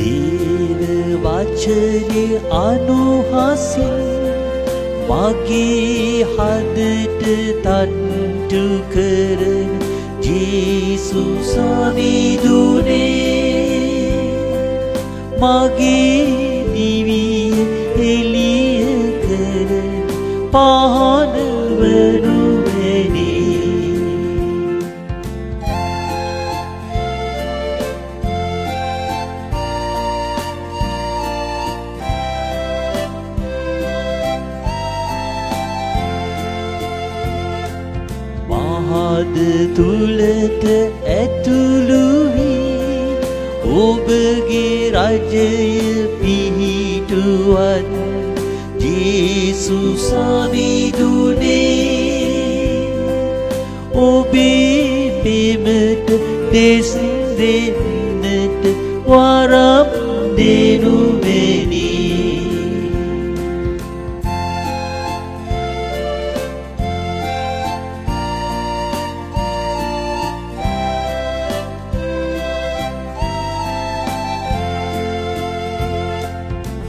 දේව වචනේ අනුහසින් මගේ හදට තට්ටු කරන ජේසුස් අවිදුනේ මගේ දිවිය එළිය කරන පහන වනු මහද තුලට ඇතුළු වී ඔබගේ රජය පිහිටුවත් ජේසුස් අවිදුනේ ඔබේ පෙමට දෙස් දෙන්නට වරම් දෙනු මෙනි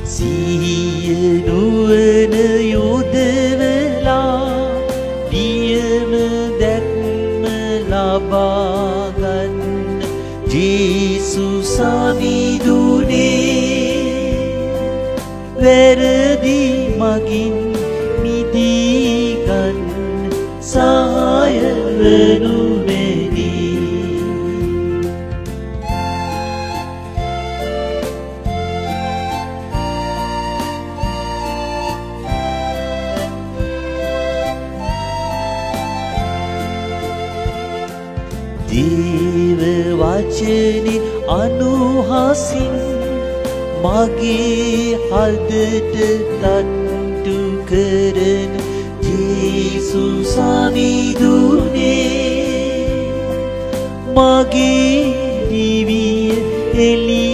සිහිය නුවණ යොදවලා පියම දැක්ම ලබා ගන්න ජේසුස් අවිදුනේ වැරදි මගින් මිදී ගන්න සහාය වනු මෙනි දේව වචනේ අනුහසින් මගේ හදට තට්ටු කරන ජේසුස් අවිදුනේ මගේ දිවිය එළිය